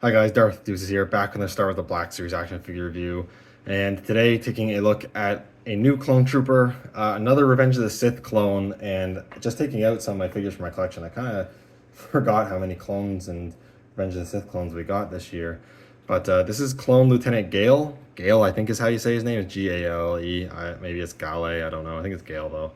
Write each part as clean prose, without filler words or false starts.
Hi guys, Darth Deuces here, back on the Star Wars The Black Series action figure review, and today taking a look at a new clone trooper, another Revenge of the Sith clone, and just taking out some of my figures from my collection. I kind of forgot how many clones and Revenge of the Sith clones we got this year, but this is Clone Lieutenant Galle. Galle, I think is how you say his name, is G-A-L-E. Maybe it's Galle, I don't know. I think it's Galle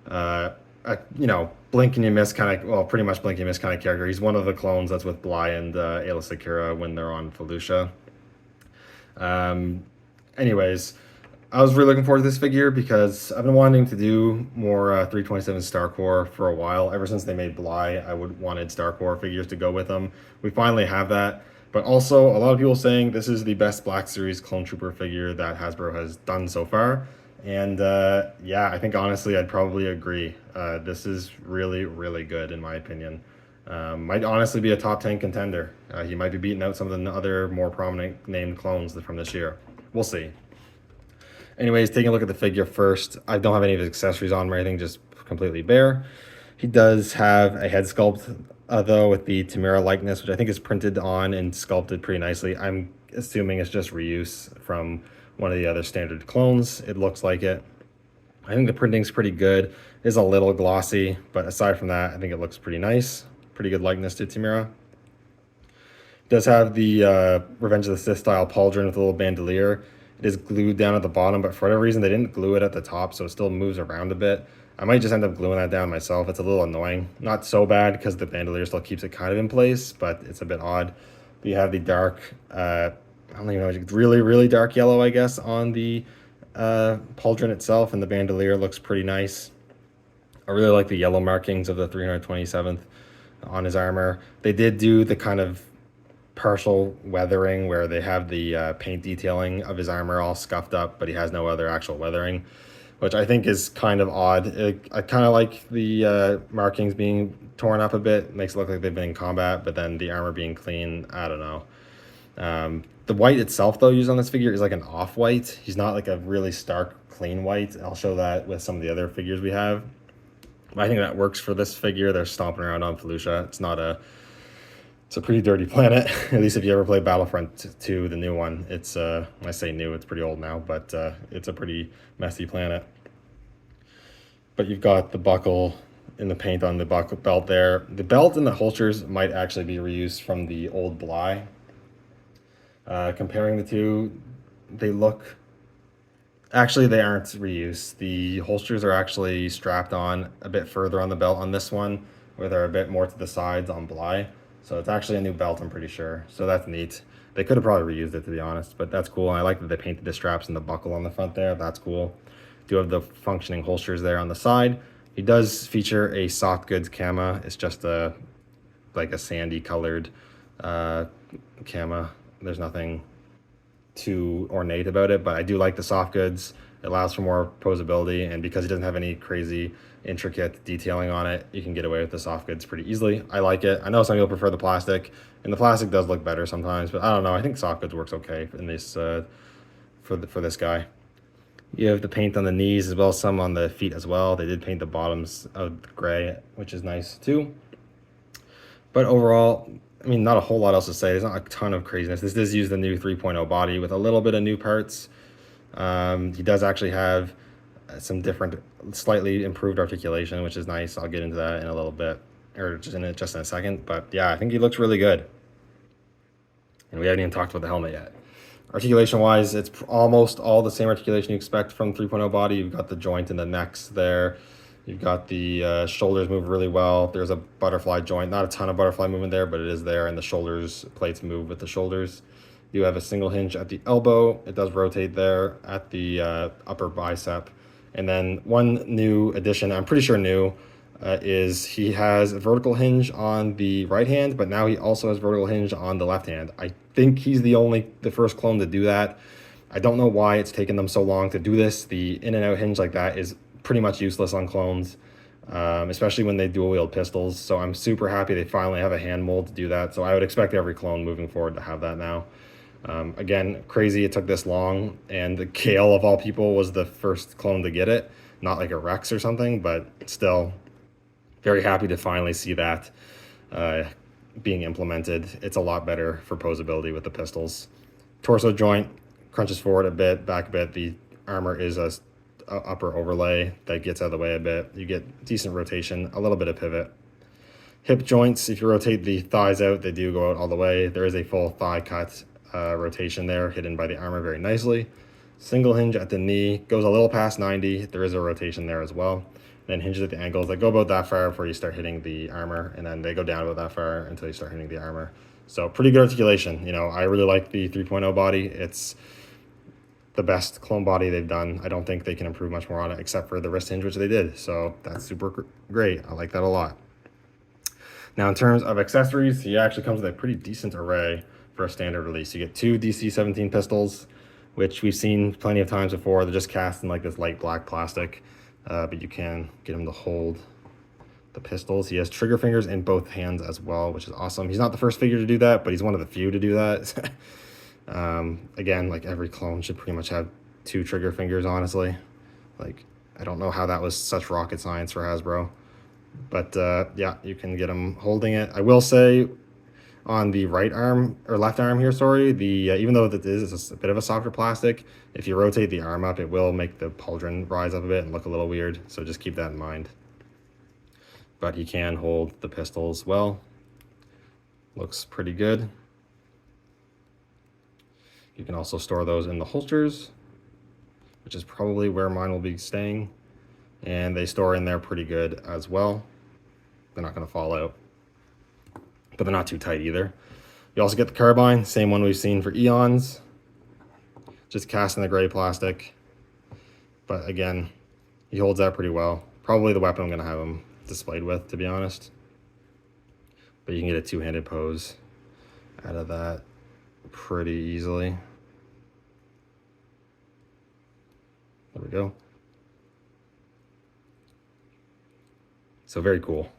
though. Blink and you miss kind of, well, pretty much blink and you miss kind of character. He's one of the clones that's with Bly and Aayla Secura when they're on Felucia. Um, Anyways, I was really looking forward to this figure because I've been wanting to do more 327 Star Corps for a while. Ever since they made Bly, I wanted Star Corps figures to go with them. We finally have that. But also, a lot of people saying this is the best Black Series Clone Trooper figure that Hasbro has done so far. And yeah, I think honestly, I'd probably agree. This is really, really good in my opinion. Might honestly be a top 10 contender. He might be beating out some of the other more prominent named clones from this year. We'll see. Anyways, taking a look at the figure first. I don't have any of his accessories on or anything, just completely bare. He does have a head sculpt, though, with the Tamira likeness, which I think is printed on and sculpted pretty nicely. I'm assuming it's just reuse from one of the other standard clones. It looks like it. I think the printing's pretty good. It is a little glossy, but aside from that, I think it looks pretty nice. Pretty good likeness to Tamira. It does have the Revenge of the Sith style pauldron with a little bandolier. It is glued down at the bottom, but for whatever reason, they didn't glue it at the top, so it still moves around a bit. I might just end up gluing that down myself. It's a little annoying. Not so bad because the bandolier still keeps it kind of in place, but it's a bit odd. But you have the dark, I don't even know, really, really dark yellow, I guess, on the pauldron itself, and the bandolier looks pretty nice. I really like the yellow markings of the 327th on his armor. They did do the kind of partial weathering where they have the paint detailing of his armor all scuffed up, but he has no other actual weathering, which I think is kind of odd. I kind of like the markings being torn up a bit. It makes it look like they've been in combat, but then the armor being clean, I don't know. The white itself, though, used on this figure is like an off-white. He's not like a really stark, clean white. I'll show that with some of the other figures we have. I think that works for this figure. They're stomping around on Felucia. It's a pretty dirty planet. At least if you ever play Battlefront 2, the new one. It's when I say new, it's pretty old now, but it's a pretty messy planet. But you've got the buckle and the paint on the belt there. The belt and the holsters might actually be reused from the old Bly. Comparing the two, they look... Actually, they aren't reused. The holsters are actually strapped on a bit further on the belt on this one, where they're a bit more to the sides on Bly. So it's actually a new belt, I'm pretty sure. So that's neat. They could have probably reused it, to be honest, but that's cool. And I like that they painted the straps and the buckle on the front there. That's cool. Do have the functioning holsters there on the side. He does feature a soft goods cama. It's just like a sandy colored cama. There's nothing too ornate about it, but I do like the soft goods. It allows for more posability, and because it doesn't have any crazy intricate detailing on it, you can get away with the soft goods pretty easily. I like it. I know some people prefer the plastic, and the plastic does look better sometimes, but I don't know. I think soft goods works okay in this for this guy. You have the paint on the knees as well as some on the feet as well. They did paint the bottoms of gray, which is nice too. But overall, I mean, not a whole lot else to say. There's not a ton of craziness. This does use the new 3.0 body with a little bit of new parts. He does actually have some different, slightly improved articulation, which is nice. I'll get into that in a little bit, or just in a second. But yeah, I think he looks really good. And we haven't even talked about the helmet yet. Articulation-wise, it's almost all the same articulation you expect from 3.0 body. You've got the joint in the necks there. You've got the shoulders move really well. There's a butterfly joint. Not a ton of butterfly movement there, but it is there, and the shoulders plates move with the shoulders. You have a single hinge at the elbow. It does rotate there at the upper bicep. And then one new addition, I'm pretty sure new, is he has a vertical hinge on the right hand, but now he also has vertical hinge on the left hand. I think he's the first clone to do that. I don't know why it's taken them so long to do this. The in and out hinge like that is pretty much useless on clones, especially when they dual wield pistols. So I'm super happy they finally have a hand mold to do that. So I would expect every clone moving forward to have that now. Again, crazy it took this long, and the Kale of all people was the first clone to get it. Not like a Rex or something, but still very happy to finally see that. being implemented. It's a lot better for posability with the pistols. Torso joint crunches forward a bit, back a bit. The armor is a upper overlay that gets out of the way a bit. You get decent rotation, a little bit of pivot. Hip joints, if you rotate the thighs out, they do go out all the way. There is a full thigh cut rotation there, hidden by the armor very nicely. Single hinge at the knee, goes a little past 90. There is a rotation there as well. Then hinges at the ankles that go about that far before you start hitting the armor, and then they go down about that far until you start hitting the armor. So pretty good articulation. You know, I really like the 3.0 body. It's the best clone body they've done. I don't think they can improve much more on it, except for the wrist hinge, which they did. So that's super great. I like that a lot. Now, in terms of accessories, he actually comes with a pretty decent array for a standard release. You get two DC-17 pistols, which we've seen plenty of times before. They're just cast in like this light black plastic, but you can get him to hold the pistols. He has trigger fingers in both hands as well, which is awesome. He's not the first figure to do that, but he's one of the few to do that. Again, like every clone should pretty much have two trigger fingers, honestly. Like, I don't know how that was such rocket science for Hasbro. But yeah, you can get him holding it. I will say on the right arm, or left arm here, sorry, the even though it is a bit of a softer plastic, if you rotate the arm up, it will make the pauldron rise up a bit and look a little weird. So just keep that in mind. But he can hold the pistols well. Looks pretty good. You can also store those in the holsters, which is probably where mine will be staying. And they store in there pretty good as well. They're not going to fall out, but they're not too tight either. You also get the carbine, same one we've seen for eons, just cast in the gray plastic. But again, he holds that pretty well. Probably the weapon I'm going to have him displayed with, to be honest. But you can get a two-handed pose out of that pretty easily. There we go. So very cool.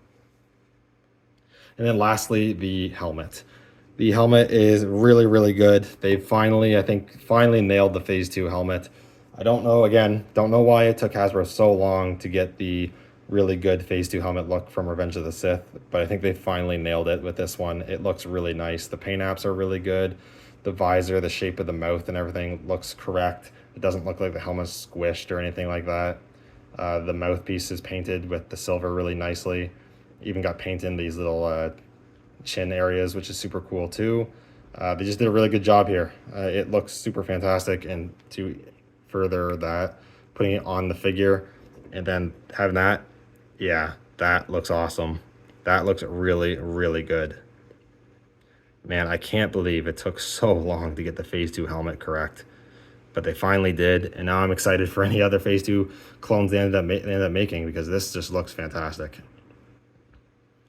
And then lastly, the helmet. The helmet is really, really good. They finally, I think, nailed the Phase 2 helmet. I don't know, again, don't know why it took Hasbro so long to get the really good Phase 2 helmet look from Revenge of the Sith, but I think they finally nailed it with this one. It looks really nice. The paint apps are really good. The visor, the shape of the mouth and everything looks correct. It doesn't look like the helmet's squished or anything like that. The mouthpiece is painted with the silver really nicely. Even got paint in these little chin areas, which is super cool too. They just did a really good job here. It looks super fantastic, and to further that, putting it on the figure and then having that, yeah, that looks awesome. That looks really, really good. Man, I can't believe it took so long to get the Phase 2 helmet correct. But they finally did, and now I'm excited for any other Phase 2 clones they ended up making, because this just looks fantastic.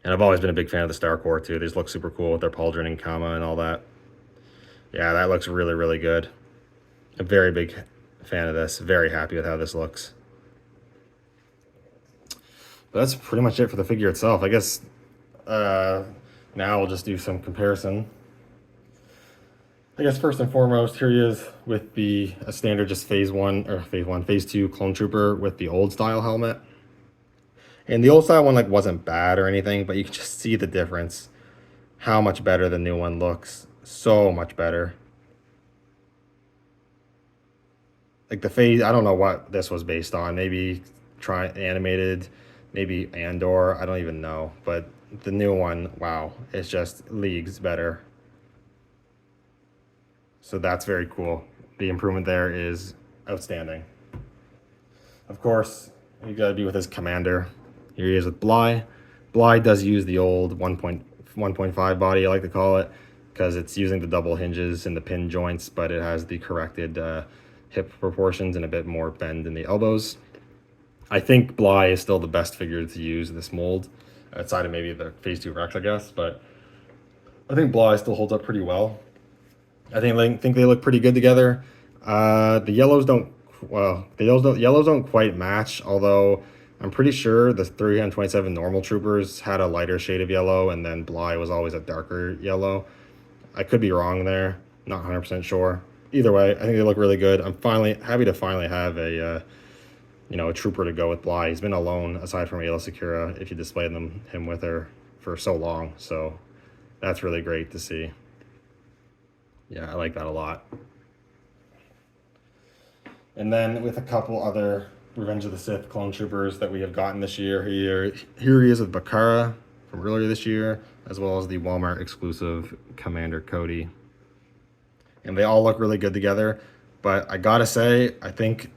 And I've always been a big fan of the Star Corps too. They just look super cool with their pauldron and comma and all that. Yeah, that looks really, really good. A very big fan of this. Very happy with how this looks. But that's pretty much it for the figure itself. I guess now we'll just do some comparison. I guess first and foremost, here he is with a standard just Phase 2 clone trooper with the old style helmet. And the old style one wasn't bad or anything, but you can just see the difference. How much better the new one looks. So much better. Like the Phase, I don't know what this was based on. Maybe animated, maybe Andor, I don't even know. But the new one, wow, it's just leagues better. So that's very cool. The improvement there is outstanding. Of course, you gotta be with his commander. Here he is with Bly. Bly does use the old 1.5 body, I like to call it, because it's using the double hinges and the pin joints, but it has the corrected hip proportions and a bit more bend in the elbows. I think Bly is still the best figure to use this mold, outside of maybe the Phase 2 Rex, I guess, but I think Bly still holds up pretty well. I think they look pretty good together. The yellows don't quite match, although I'm pretty sure the 327 normal troopers had a lighter shade of yellow, and then Bly was always a darker yellow. I could be wrong there, not 100% sure. Either way, I think they look really good. I'm happy to finally have a trooper to go with Bly. He's been alone aside from Ayla Secura if you displayed him with her for so long. So That's really great to see. Yeah, I like that a lot. And then with a couple other Revenge of the Sith clone troopers that we have gotten this year, here he is with Bakara from earlier this year, as well as the Walmart exclusive Commander Cody. And they all look really good together, but I gotta say, I think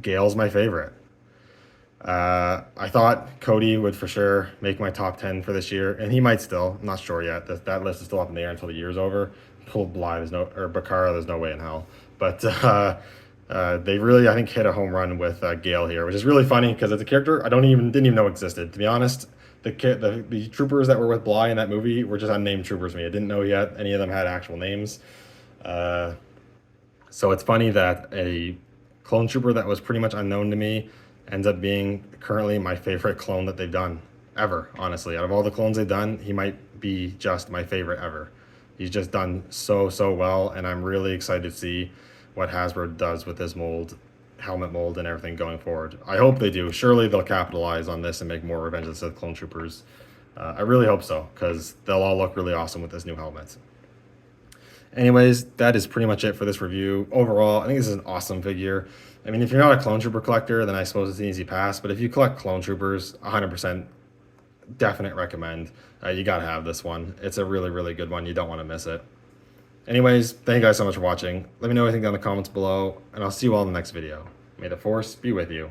Gale's my favorite. I thought Cody would for sure make my top 10 for this year, and he might still. I'm not sure yet. That list is still up in the air until the year's over. Cold Bly, or Bakara, there's no way in hell. But they really, I think, hit a home run with Gale here, which is really funny because it's a character I didn't even know existed. To be honest, the troopers that were with Bly in that movie were just unnamed troopers to me. I didn't know yet any of them had actual names. So it's funny that a clone trooper that was pretty much unknown to me ends up being currently my favorite clone that they've done ever, honestly. Out of all the clones they've done, he might be just my favorite ever. He's just done so well, and I'm really excited to see what Hasbro does with this mold, helmet mold, and everything going forward. I hope they do. Surely they'll capitalize on this and make more Revenge of the Sith clone troopers. I really hope so, because they'll all look really awesome with this new helmet. Anyways, that is pretty much it for this review. Overall, I think this is an awesome figure. I mean, if you're not a clone trooper collector, then I suppose it's an easy pass. But if you collect clone troopers, 100% definite recommend. You gotta have this one. It's a really good one. You don't want to miss it. Anyways, thank you guys so much for watching. Let me know what you think down in the comments below, and I'll see you all in the next video. May the Force be with you.